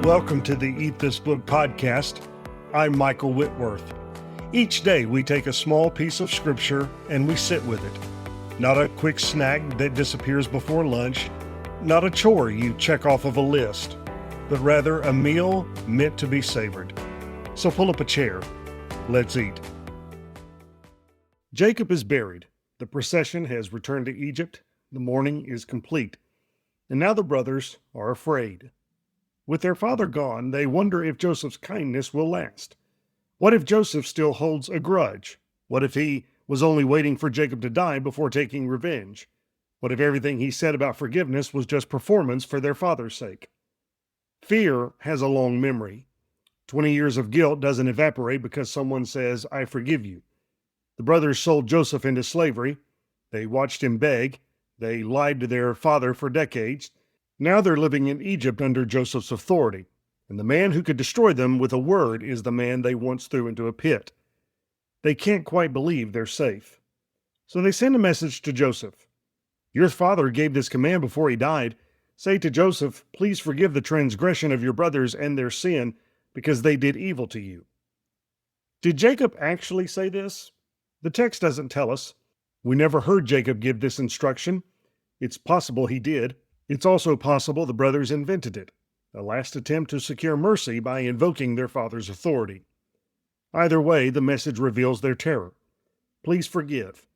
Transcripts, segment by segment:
Welcome to the Eat This Book podcast. I'm Michael Whitworth. Each day we take a small piece of scripture and we sit with it. Not a quick snack that disappears before lunch, not a chore you check off of a list, but rather a meal meant to be savored. So pull up a chair. Let's eat. Jacob is buried. The procession has returned to Egypt. The mourning is complete. And now the brothers are afraid. With their father gone, they wonder if Joseph's kindness will last. What if Joseph still holds a grudge? What if he was only waiting for Jacob to die before taking revenge? What if everything he said about forgiveness was just performance for their father's sake? Fear has a long memory. 20 years of guilt doesn't evaporate because someone says, "I forgive you." The brothers sold Joseph into slavery. They watched him beg. They lied to their father for decades. Now they're living in Egypt under Joseph's authority, and the man who could destroy them with a word is the man they once threw into a pit. They can't quite believe they're safe. So they send a message to Joseph. "Your father gave this command before he died. Say to Joseph, please forgive the transgression of your brothers and their sin, because they did evil to you." Did Jacob actually say this? The text doesn't tell us. We never heard Jacob give this instruction. It's possible he did. It's also possible the brothers invented it, a last attempt to secure mercy by invoking their father's authority. Either way, the message reveals their terror. Please forgive.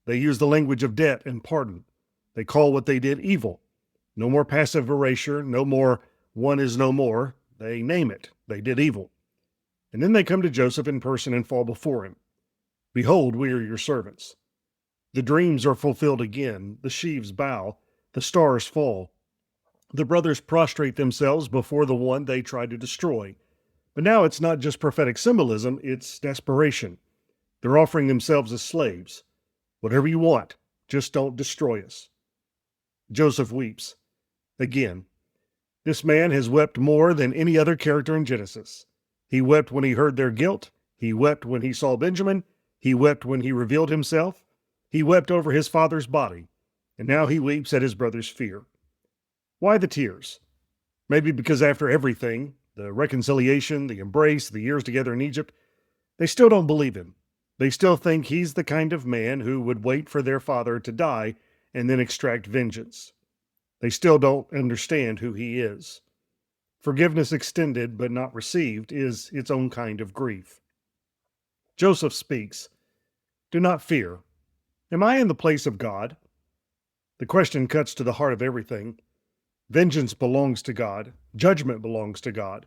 They use the language of debt and pardon. They call what they did evil. No more passive erasure, no more one is no more. They name it. They did evil. And then they come to Joseph in person and fall before him. "Behold, we are your servants." The dreams are fulfilled again. The sheaves bow. The stars fall. The brothers prostrate themselves before the one they tried to destroy. But now it's not just prophetic symbolism, it's desperation. They're offering themselves as slaves. "Whatever you want, just don't destroy us." Joseph weeps. Again. This man has wept more than any other character in Genesis. He wept when he heard their guilt. He wept when he saw Benjamin. He wept when he revealed himself. He wept over his father's body. And now he weeps at his brother's fear. Why the tears? Maybe because after everything, the reconciliation, the embrace, the years together in Egypt, they still don't believe him. They still think he's the kind of man who would wait for their father to die and then extract vengeance. They still don't understand who he is. Forgiveness extended but not received is its own kind of grief. Joseph speaks. "Do not fear. Am I in the place of God?" The question cuts to the heart of everything. Vengeance belongs to God. Judgment belongs to God.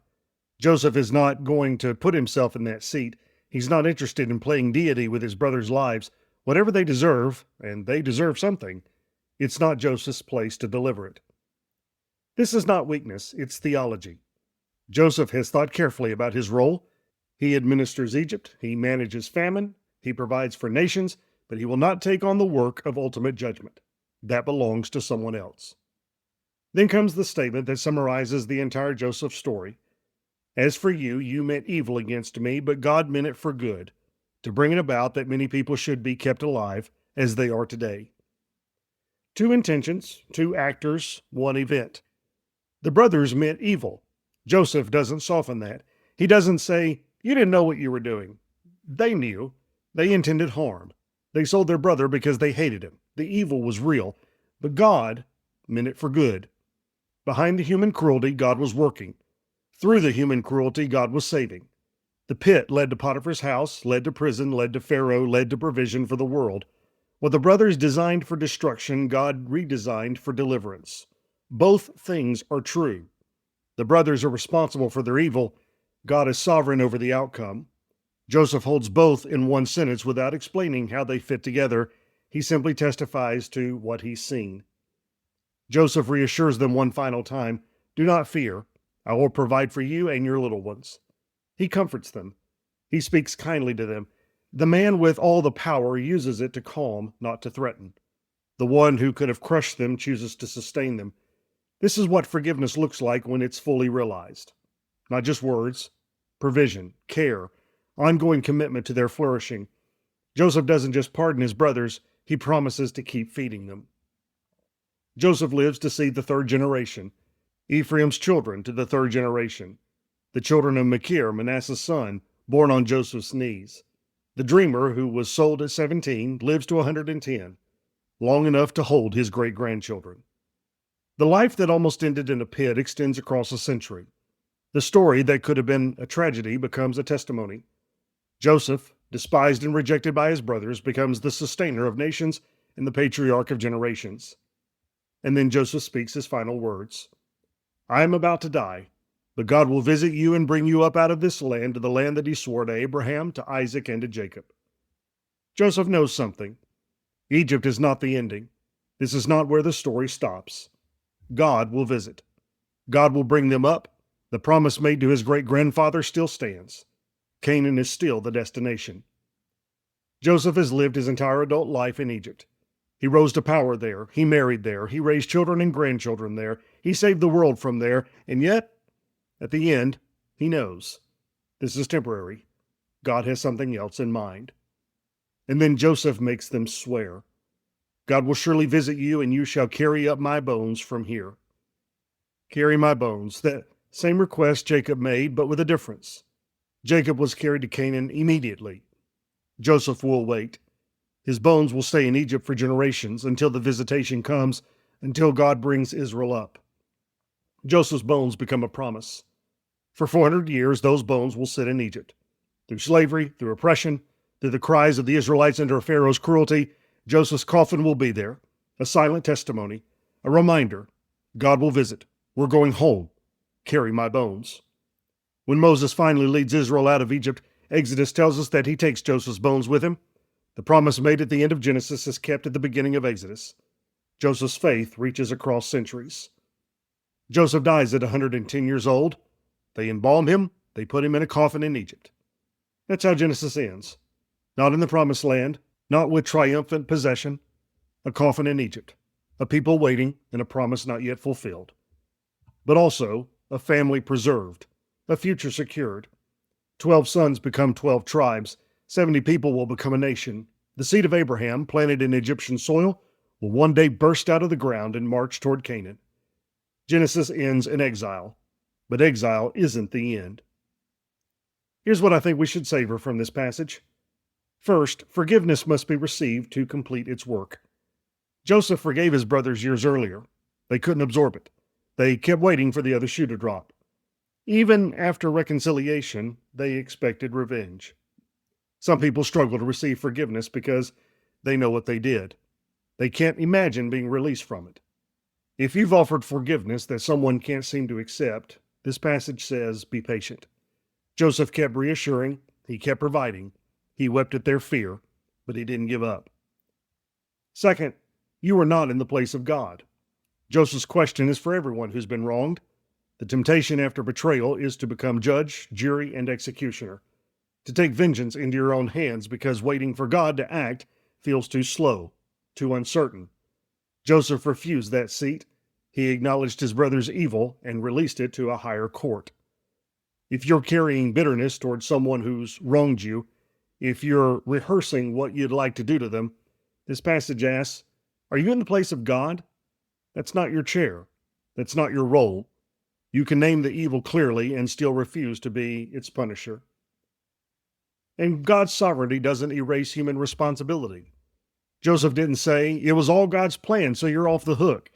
Joseph is not going to put himself in that seat. He's not interested in playing deity with his brothers' lives. Whatever they deserve, and they deserve something, it's not Joseph's place to deliver it. This is not weakness, it's theology. Joseph has thought carefully about his role. He administers Egypt, he manages famine, he provides for nations, but he will not take on the work of ultimate judgment. That belongs to someone else. Then comes the statement that summarizes the entire Joseph story. "As for you, you meant evil against me, but God meant it for good, to bring it about that many people should be kept alive, as they are today." Two intentions, two actors, one event. The brothers meant evil. Joseph doesn't soften that. He doesn't say, "You didn't know what you were doing." They knew. They intended harm. They sold their brother because they hated him. The evil was real, but God meant it for good. Behind the human cruelty, God was working. Through the human cruelty, God was saving. The pit led to Potiphar's house, led to prison, led to Pharaoh, led to provision for the world. What the brothers designed for destruction, God redesigned for deliverance. Both things are true. The brothers are responsible for their evil. God is sovereign over the outcome. Joseph holds both in one sentence without explaining how they fit together. He simply testifies to what he's seen. Joseph reassures them one final time, "Do not fear. I will provide for you and your little ones." He comforts them. He speaks kindly to them. The man with all the power uses it to calm, not to threaten. The one who could have crushed them chooses to sustain them. This is what forgiveness looks like when it's fully realized. Not just words, provision, care, ongoing commitment to their flourishing. Joseph doesn't just pardon his brothers, he promises to keep feeding them. Joseph lives to see the third generation. Ephraim's children to the third generation, the children of Machir, Manasseh's son, born on Joseph's knees. The dreamer, who was sold at 17, lives to 110, long enough to hold his great-grandchildren. The life that almost ended in a pit extends across a century. The story that could have been a tragedy becomes a testimony. Joseph, despised and rejected by his brothers, becomes the sustainer of nations and the patriarch of generations. And then Joseph speaks his final words. I am about to die, but God will visit you and bring you up out of this land to the land that he swore to Abraham, to Isaac, and to Jacob. Joseph knows something. Egypt is not the ending. This is not where the story stops. God will visit. God will bring them up. The promise made to his great-grandfather still stands. Canaan is still the destination. Joseph has lived his entire adult life in Egypt. He rose to power there. He married there. He raised children and grandchildren there. He saved the world from there. And yet, at the end, he knows this is temporary. God has something else in mind. And then Joseph makes them swear, God will surely visit you, and you shall carry up my bones from here. Carry my bones. That same request Jacob made, but with a difference. Jacob was carried to Canaan immediately. Joseph will wait. His bones will stay in Egypt for generations until the visitation comes, until God brings Israel up. Joseph's bones become a promise. For 400 years, those bones will sit in Egypt. Through slavery, through oppression, through the cries of the Israelites under Pharaoh's cruelty, Joseph's coffin will be there, a silent testimony, a reminder. God will visit. We're going home. Carry my bones. When Moses finally leads Israel out of Egypt, Exodus tells us that he takes Joseph's bones with him. The promise made at the end of Genesis is kept at the beginning of Exodus. Joseph's faith reaches across centuries. Joseph dies at 110 years old. They embalm him. They put him in a coffin in Egypt. That's how Genesis ends. Not in the promised land, not with triumphant possession. A coffin in Egypt. A people waiting and a promise not yet fulfilled. But also a family preserved. A future secured. 12 sons become 12 tribes. 70 people will become a nation. The seed of Abraham, planted in Egyptian soil, will one day burst out of the ground and march toward Canaan. Genesis ends in exile, but exile isn't the end. Here's what I think we should savor from this passage. First, forgiveness must be received to complete its work. Joseph forgave his brothers years earlier. They couldn't absorb it. They kept waiting for the other shoe to drop. Even after reconciliation, they expected revenge. Some people struggle to receive forgiveness because they know what they did. They can't imagine being released from it. If you've offered forgiveness that someone can't seem to accept, this passage says, be patient. Joseph kept reassuring, he kept providing, he wept at their fear, but he didn't give up. Second, you are not in the place of God. Joseph's question is for everyone who's been wronged. The temptation after betrayal is to become judge, jury, and executioner, to take vengeance into your own hands because waiting for God to act feels too slow, too uncertain. Joseph refused that seat. He acknowledged his brother's evil and released it to a higher court. If you're carrying bitterness towards someone who's wronged you, if you're rehearsing what you'd like to do to them, this passage asks, are you in the place of God? That's not your chair. That's not your role. You can name the evil clearly and still refuse to be its punisher. And God's sovereignty doesn't erase human responsibility. Joseph didn't say, it was all God's plan, so you're off the hook.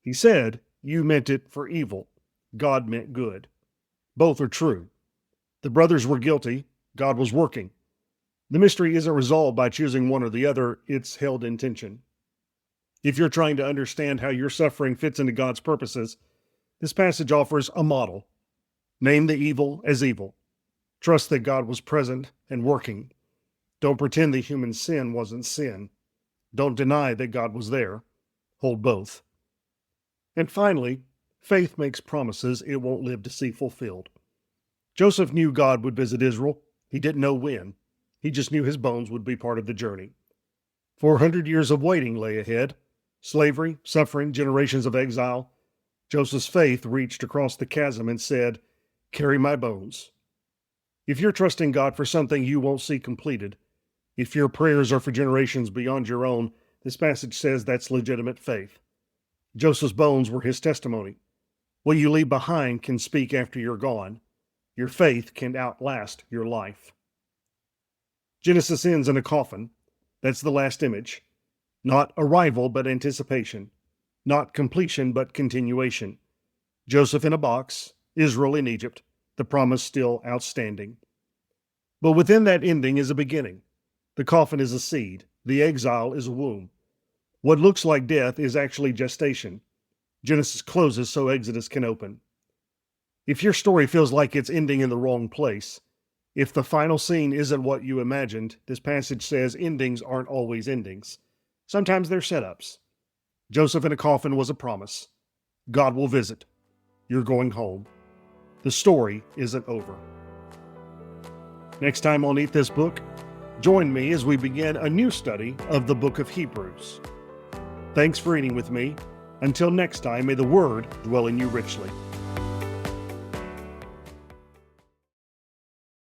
He said, you meant it for evil. God meant good. Both are true. The brothers were guilty. God was working. The mystery isn't resolved by choosing one or the other. It's held in tension. If you're trying to understand how your suffering fits into God's purposes, this passage offers a model. Name the evil as evil. Trust that God was present and working. Don't pretend that human sin wasn't sin. Don't deny that God was there. Hold both. And finally, faith makes promises it won't live to see fulfilled. Joseph knew God would visit Israel. He didn't know when. He just knew his bones would be part of the journey. 400 years of waiting lay ahead. Slavery, suffering, generations of exile. Joseph's faith reached across the chasm and said, carry my bones. If you're trusting God for something you won't see completed, if your prayers are for generations beyond your own, this passage says that's legitimate faith. Joseph's bones were his testimony. What you leave behind can speak after you're gone. Your faith can outlast your life. Genesis ends in a coffin. That's the last image. Not arrival, but anticipation. Not completion, but continuation. Joseph in a box, Israel in Egypt, the promise still outstanding. But within that ending is a beginning. The coffin is a seed. The exile is a womb. What looks like death is actually gestation. Genesis closes so Exodus can open. If your story feels like it's ending in the wrong place, if the final scene isn't what you imagined, this passage says endings aren't always endings. Sometimes they're setups. Joseph in a coffin was a promise. God will visit. You're going home. The story isn't over. Next time on Eat This Book, join me as we begin a new study of the book of Hebrews. Thanks for eating with me. Until next time, may the Word dwell in you richly.